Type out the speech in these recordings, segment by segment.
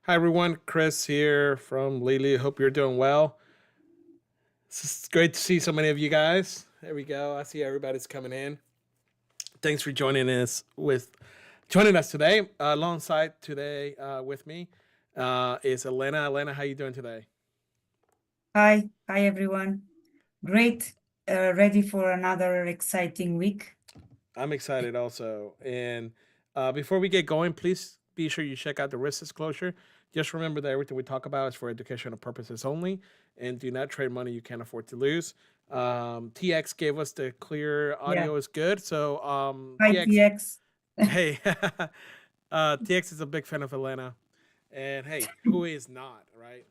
Hi everyone, Chris here from Leeloo. Hope you're doing well. It's great to see so many of you guys. There we go. I see everybody's coming in. Thanks for joining us today. Alongside today with me is Elena. Elena, how you doing today? Hi everyone. Great. Ready for another exciting week. I'm excited also. And before we get going, please be sure you check out the risk disclosure. Just remember that everything we talk about is for educational purposes only, and do not trade money you can't afford to lose. TX gave us the clear Yeah. audio is good. So Hi TX, TX. hey, TX is a big fan of Atlanta, and hey, who is not, right?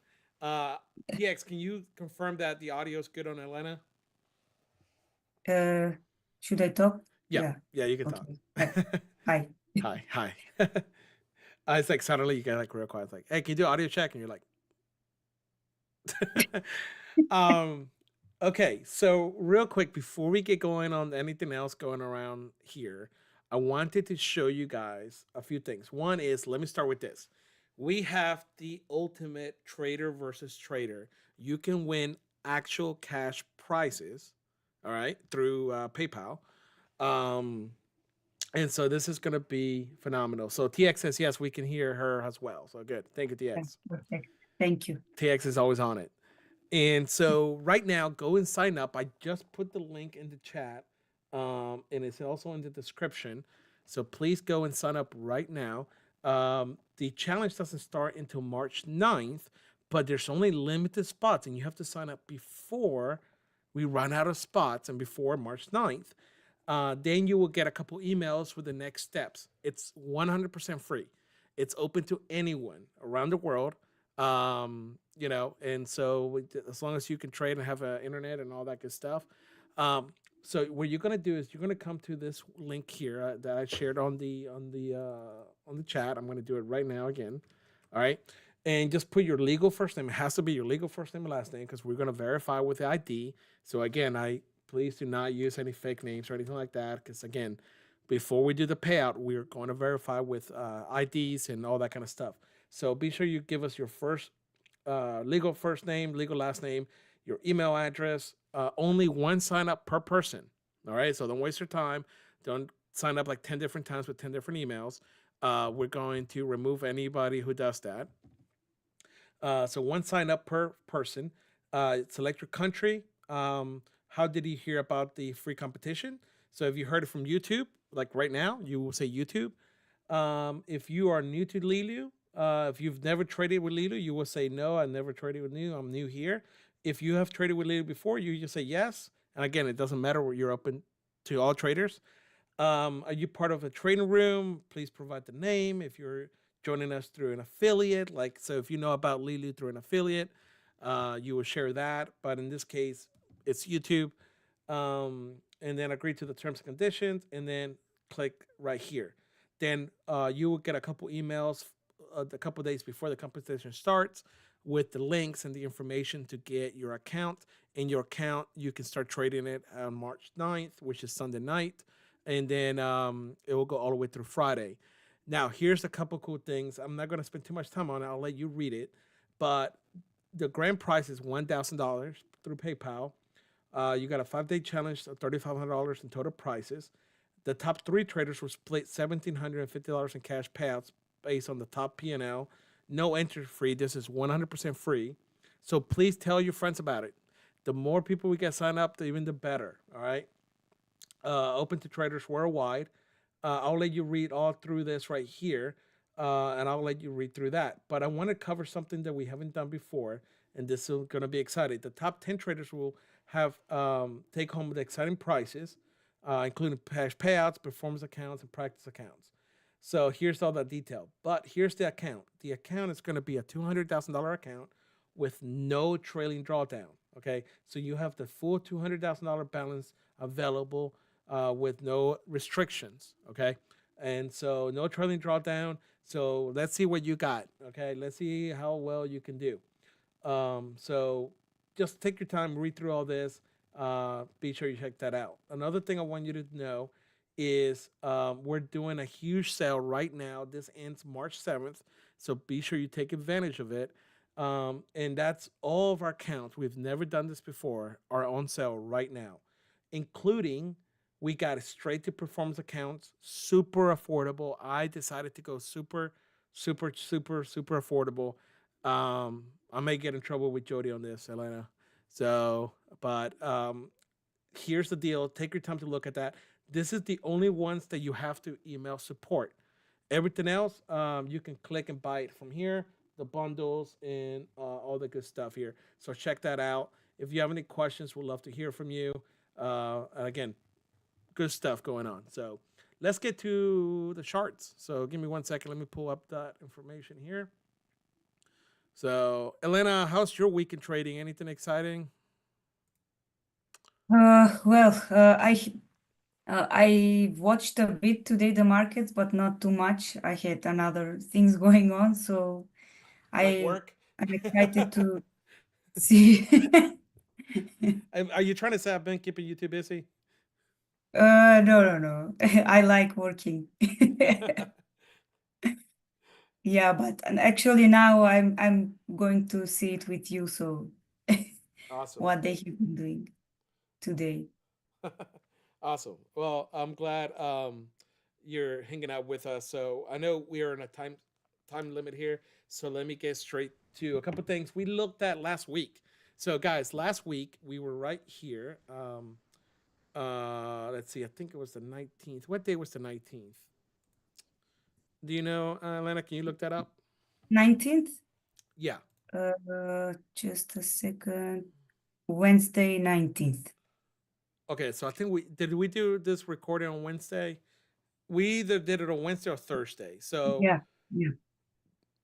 TX, can you confirm that the audio is good on Atlanta? Uh, should I talk? Yeah, Yeah. yeah, you can talk. Okay. Hi. Hi, hi. It's like suddenly you get like real quiet. It's like, hey, can you do audio check? And you're like, um, okay. So real quick before we get going on anything else going around here, I wanted to show you guys a few things. One is, let me start with this. We have the ultimate trader versus trader. You can win actual cash prizes, all right, through PayPal. Um, and so this is going to be phenomenal. So TX says, yes, we can hear her as well. So good. Thank you, Yeah, TX. perfect. Thank you. TX is always on it. And so right now, go and sign up. I just put the link in the chat, and it's also in the description. So please go and sign up right now. The challenge doesn't start until March 9th, but there's only limited spots, and you have to sign up before we run out of spots and before March 9th. Then you will get a couple emails with the next steps. It's 100% free. It's open to anyone around the world. And so as long as you can trade and have an internet and all that good stuff. So what you're gonna do is you're gonna come to this link here that I shared on the chat. I'm gonna do it right now again. All right, and just put your legal first name. It has to be your legal first name and last name because we're gonna verify with the ID. So again, I please do not use any fake names or anything like that because again, before we do the payout, we're going to verify with IDs and all that kind of stuff. So be sure you give us your legal first name, legal last name, your email address. Only one sign up per person. All right. So don't waste your time. Don't sign up like 10 different times with 10 different emails. We're going to remove anybody who does that. So one sign up per person. Select your country. How did you hear about the free competition? So if you heard it from YouTube, like right now, you will say YouTube. If you are new to Leeloo, if you've never traded with Leeloo, you will say no. I never traded with Leeloo. I'm new here. If you have traded with Leeloo before, you just say yes. And again, it doesn't matter where you're open to all traders. Are you part of a trading room? Please provide the name. If you're joining us through an affiliate, like so, if you know about Leeloo through an affiliate, you will share that. But in this case, it's YouTube. And then agree to the terms and conditions, and then click right here. Then you will get a couple emails a couple days before the competition starts with the links and the information to get your account. In your account, you can start trading it on March 9th, which is Sunday night, and then it will go all the way through Friday. Now, here's a couple cool things. I'm not going to spend too much time on it. I'll let you read it. But the grand prize is $1,000 through PayPal. You got a 5-day challenge of $3,500 in total prices. The top 3 traders will split $1,750 in cash payouts based on the top P&L. No entry fee. This is 100% free. So please tell your friends about it. The more people we get signed up, even the better. All right. Open to traders worldwide. I'll let you read all through this right here, and I'll let you read through that. But I want to cover something that we haven't done before, and this is going to be exciting. The top 10 traders will have take home the exciting prices, including cash payouts, performance accounts, and practice accounts. So here's all that detail. But here's the account. The account is going to be a $200,000 account with no trailing drawdown. Okay, so you have the full $200,000 balance available with no restrictions. Okay, and so no trailing drawdown. So let's see what you got. Okay, let's see how well you can do. So just take your time, read through all this. Be sure you check that out. Another thing I want you to know is we're doing a huge sale right now. This ends March 7th. So be sure you take advantage of it. And that's all of our accounts. We've never done this before, are on sale right now, including we got straight to performance accounts, super affordable. I decided to go super affordable. I may get in trouble with Jody on this, Elena. So, but here's the deal. Take your time to look at that. This is the only ones that you have to email support. Everything else, you can click and buy it from here, the bundles and all the good stuff here. So check that out. If you have any questions, we'd love to hear from you. Again, good stuff going on. So let's get to the charts. So give me 1 second. Let me pull up that information here. So Elena, how's your week in trading? Anything exciting? Well, I watched a bit today the markets, but not too much. I had another things going on, so Like I work? I'm excited to see. Are you trying to say I've been keeping you too busy? No. I like working. Yeah, but and actually now I'm going to see it with you, so Awesome. what they have been doing today. Awesome. Well, I'm glad you're hanging out with us. So I know we are in a time limit here. So let me get straight to a couple things we looked at last week. So guys, last week we were right here. Let's see. I think it was the 19th. What day was the 19th? Do you know, Lena? Can you look that up? 19th? Yeah. Just a second. Wednesday, 19th. Okay. So I think we do this recording on Wednesday. We either did it on Wednesday or Thursday. So Yeah.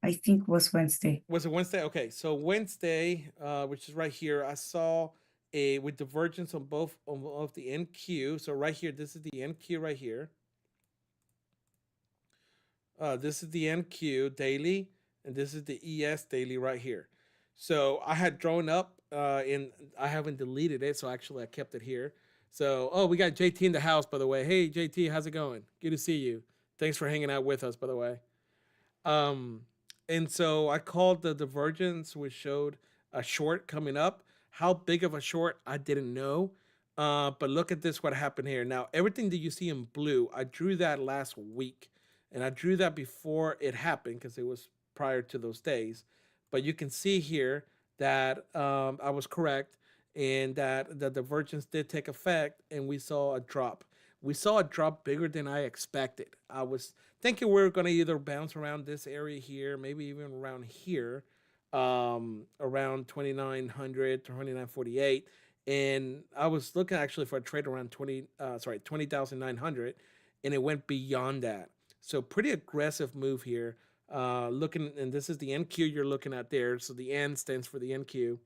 I think was Wednesday. was it Wednesday? Okay, so Wednesday, which is right here, I saw a with divergence on both of the NQ. So right here, this is the NQ right here. This is the NQ daily, and this is the ES daily right here. So I had drawn up, and I haven't deleted it, so actually I kept it here. So we got JT in the house, by the way. Hey JT, how's it going? Good to see you. Thanks for hanging out with us, by the way. Um, and so I called the divergence, which showed a short coming up. How big of a short, I didn't know. But look at this, what happened here. Now, everything that you see in blue, I drew that last week. And I drew that before it happened because it was prior to those days. But you can see here that I was correct and that the divergence did take effect and we saw a drop. We saw a drop bigger than I expected. I was thinking we were going to either bounce around this area here, maybe even around here, around 2,900 to 2,948. And I was looking actually for a trade around 20,900, and it went beyond that. So pretty aggressive move here. Looking, and this is the NQ you're looking at there. So the N stands for the NQ.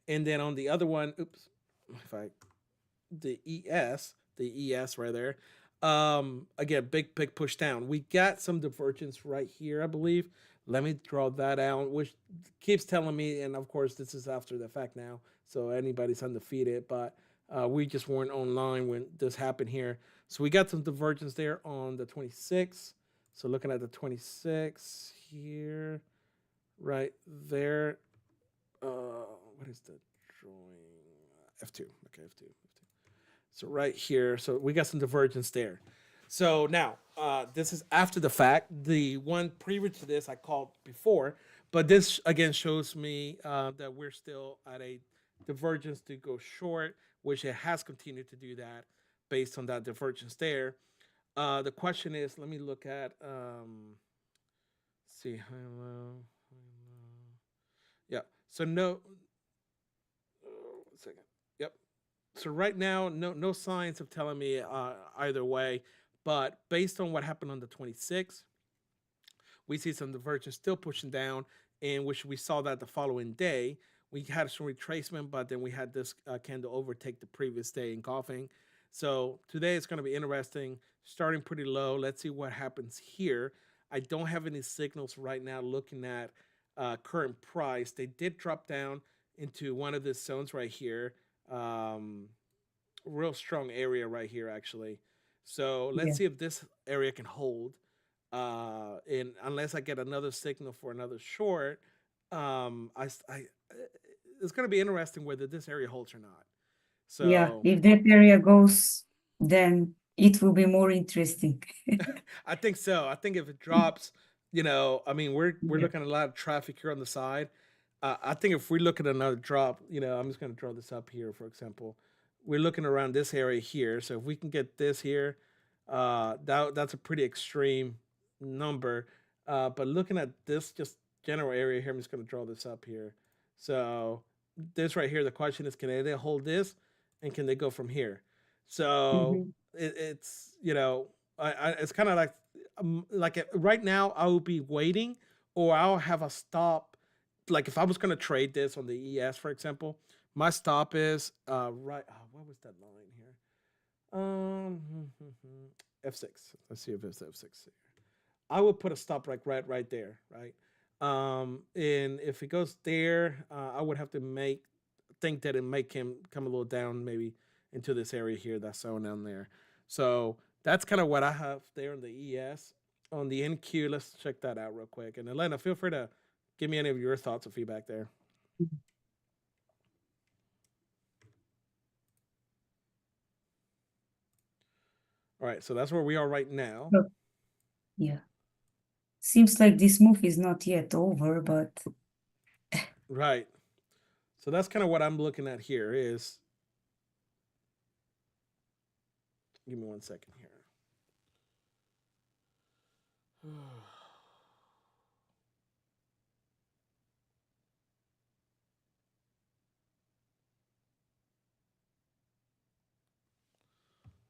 And then on the other one, oops, if I the ES right there. Again, big push down. We got some divergence right here, I believe. Let me draw that out, which keeps telling me, and of course this is after the fact now, so anybody's undefeated, but we just weren't online when this happened here. So we got some divergence there on the 26th. So looking at the 26th here, right there. What is the drawing? F2. Okay, F2. So right here, so we got some divergence there. So now, this is after the fact. The one previous to this I called before, but this again shows me that we're still at a divergence to go short, which it has continued to do that based on that divergence there. The question is, let me look at, see, high low. Yeah. So no, 1 second. Yep. So right now, no signs of telling me either way. But based on what happened on the 26th, we see some divergence still pushing down, in which we saw that the following day. We had some retracement, but then we had this candle overtake the previous day engulfing. So today it's going to be interesting, starting pretty low. Let's see what happens here. I don't have any signals right now looking at current price. They did drop down into one of the zones right here. Real strong area right here, actually. So let's Yeah. see if this area can hold. And unless I get another signal for another short, it's going to be interesting whether this area holds or not. Yeah, So if that area goes, then it will be more interesting. I think so. I think if it drops, I mean, we're Yeah. looking at a lot of traffic here on the side. I think if we look at another drop, I'm just going to draw this up here, for example. We're looking around this area here. So if we can get this here, that's a pretty extreme number. But looking at this just general area here, I'm just going to draw this up here. So this right here, the question is, can they hold this, and can they go from here? So Mhm. it's it's kind of like right now I will be waiting, or I'll have a stop. Like if I was going to trade this on the ES, for example, my stop is right. Oh, what was that line here? Um, F6. Let's see if it's F6. I will put a stop right there, right? And if it goes there, I would have to think that it make him come a little down, maybe into this area here, that zone down there. So that's kind of what I have there on the ES. On the NQ, let's check that out real quick. And Elena, feel free to give me any of your thoughts or feedback there. All right, so that's where we are right now. So, yeah. Seems like this move is not yet over, but Right. So that's kind of what I'm looking at here is, give me 1 second here.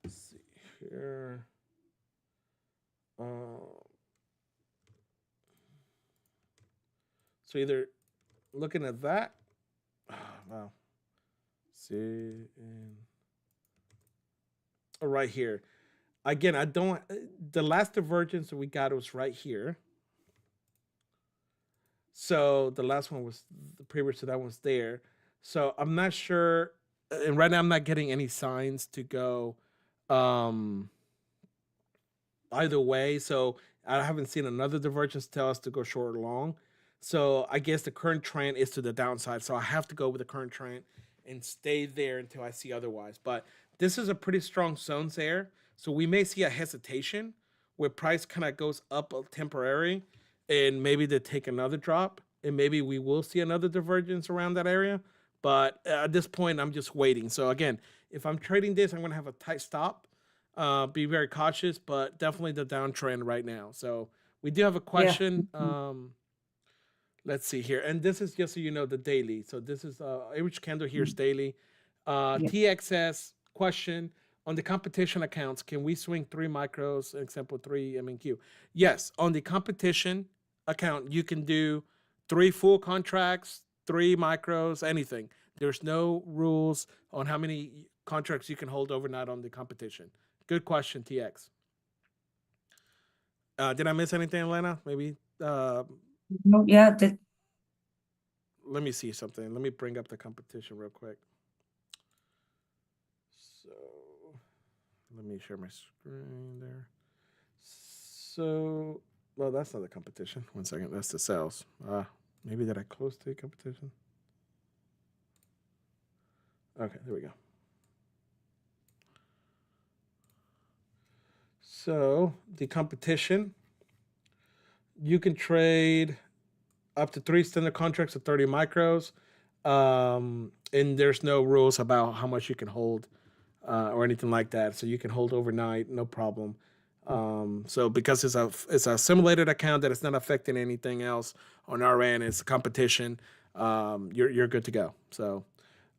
Let's see here. So either looking at that, wow. See, and right here. Again, I don't. The last divergence that we got was right here. So the last one was the previous to that one's there. So I'm not sure, and right now I'm not getting any signs to go um either way. So I haven't seen another divergence tell us to go short or long. So I guess the current trend is to the downside. So I have to go with the current trend and stay there until I see otherwise. But this is a pretty strong zone there. So we may see a hesitation where price kind of goes up a temporary, and maybe they take another drop, and maybe we will see another divergence around that area. But at this point, I'm just waiting. So again, if I'm trading this, I'm going to have a tight stop, be very cautious, but definitely the downtrend right now. So we do have a yeah. question. Let's see here, and this is just so you know the daily. So this is average candle here is daily. Yeah. TXS question on the competition accounts: can we swing 3 micros? Example 3 MNQ. Yes, on the competition account you can do 3 full contracts, 3 micros, anything. There's no rules on how many contracts you can hold overnight on the competition. Good question, TX. Did I miss anything, Elena? Maybe. No, yeah, that Let me see something. Let me bring up the competition real quick. So let me share my screen there. So, well, that's not the competition. 1 second. That's the sales. Maybe did I close the competition? Okay, there we go. So the competition, you can trade up to 3 standard contracts of 30 micros. And there's no rules about how much you can hold or anything like that. So you can hold overnight, no problem. So because it's a simulated account that it's not affecting anything else on our end, it's a competition. You're good to go. So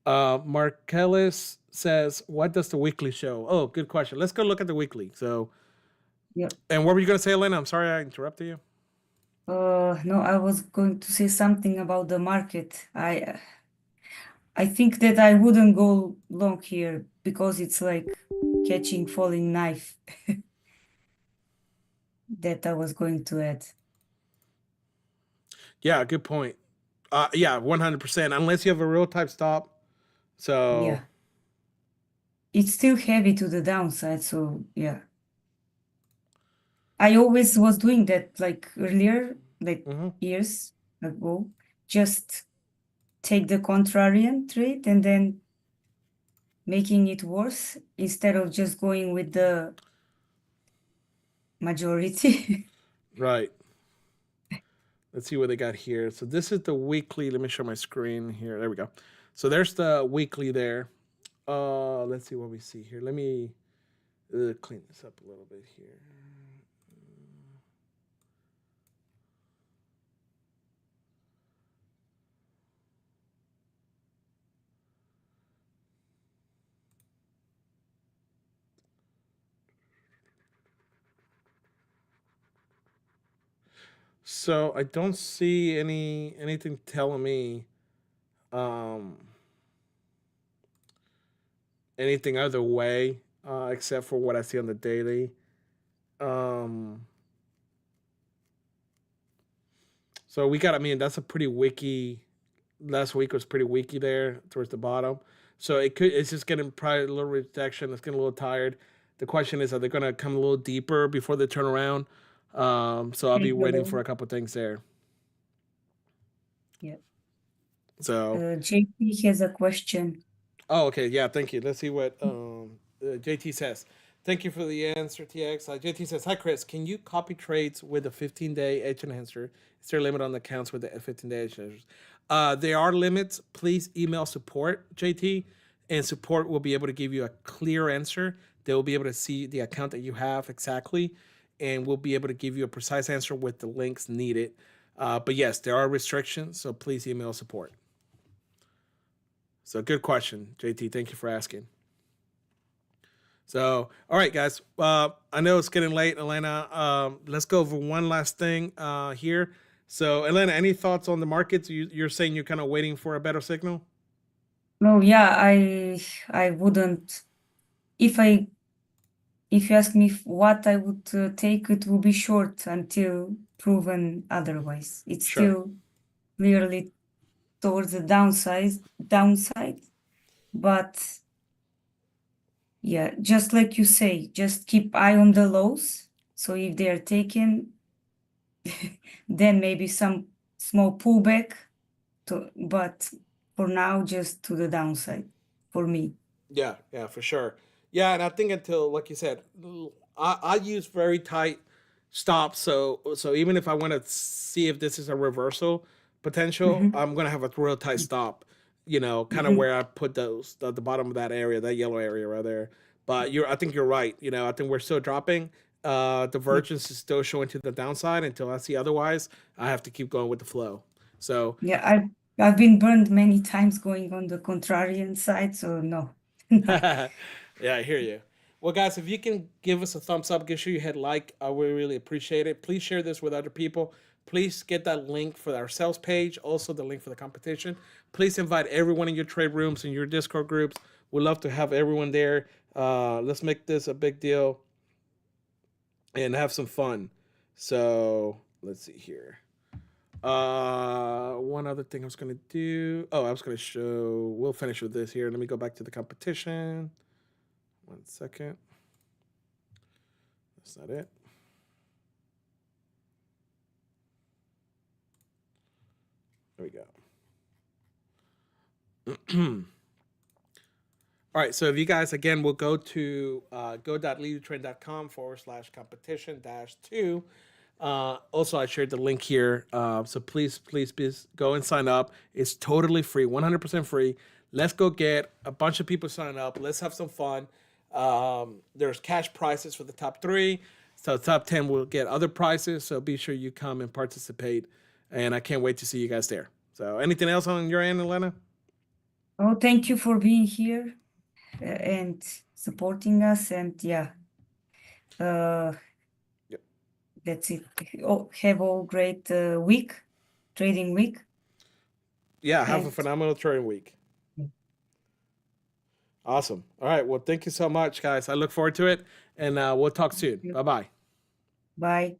Marcellus says, "What does the weekly show?" Oh, good question. Let's go look at the weekly. So, yeah. and what were you going to say, Elena? I'm sorry I interrupted you. No, I was going to say something about the market. I think that I wouldn't go long here because it's like catching falling knife that I was going to add. Yeah, good point. Yeah, 100%. Unless you have a real type stop. So Yeah. It's still heavy to the downside, so yeah. I always was doing that, like earlier, like Mm-hmm. years ago, just take the contrarian trade and then making it worse instead of just going with the majority. Right. Let's see what they got here. So this is the weekly. Let me show my screen here. There we go. So there's the weekly there. Let's see what we see here. Let me clean this up a little bit here. So I don't see anything telling me um, anything other way except for what I see on the daily. Um, so we got. I mean, that's a pretty wiki. Last week was pretty wiki there towards the bottom. So it could. It's just getting probably a little rejection. It's getting a little tired. The question is, are they going to come a little deeper before they turn around? So I'll be Take the waiting low. for a couple things there. Yeah. So JP has a question. oh, okay. Yeah, thank you. Let's see what JT says. Thank you for the answer, TX. JT says, hi, Chris. Can you copy trades with a 15-day edge enhancer? Is there a limit on the accounts with the 15-day edge enhancers? There are limits. Please email support, JT, and support will be able to give you a clear answer. They will be able to see the account that you have exactly, and we'll be able to give you a precise answer with the links needed. But yes, there are restrictions, so please email support. So good question, JT. Thank you for asking. So, all right, guys. I know it's getting late, Elena. Let's go over one last thing here. So, Elena, any thoughts on the markets? You're saying you're kind of waiting for a better signal? No, yeah, I wouldn't. If you ask me what I would take, it will be short until proven otherwise. It's Sure. still clearly towards the downside, but yeah, just like you say, just keep eye on the lows. So if they are taken, then maybe some small pullback but for now, just to the downside for me. Yeah, yeah, for sure. Yeah, and I think until, like you said, I use very tight stops. So even if I want to see if this is a reversal potential, Hmm. I'm gonna have a real tight stop. Kind of Hmm. where I put those the bottom of that area, that yellow area right there. But I think you're right. I think we're still dropping. Yeah, Divergence is still showing to the downside until I see otherwise. I have to keep going with the flow. So yeah, I've been burned many times going on the contrarian side, so no. yeah, I hear you. Well, guys, if you can give us a thumbs up, give sure you hit like, I would really appreciate it. Please share this with other people. Please get that link for our sales page, also the link for the competition. Please invite everyone in your trade rooms and your Discord groups. We'd love to have everyone there. Let's make this a big deal and have some fun. So let's see here. One other thing I was gonna do. Oh, I was gonna show. We'll finish with this here. Let me go back to the competition. 1 second. That's not it. There we go. All right. So if you guys, again, will go to go.leadertrend.com/competition dash two. Also, I shared the link here. So please go and sign up. It's totally free, 100% free. Let's go get a bunch of people sign up. Let's have some fun. There's cash prizes for the top three. So top 10 will get other prizes. So be sure you come and participate. And I can't wait to see you guys there. So anything else on your end, Elena? Oh, thank you for being here and supporting us. And yeah, uh, Yep. that's it. Oh, have a great trading week. Yeah, have a And phenomenal trading week. Awesome. All right. Well, thank you so much, guys. I look forward to it. And we'll talk soon. Bye bye. bye.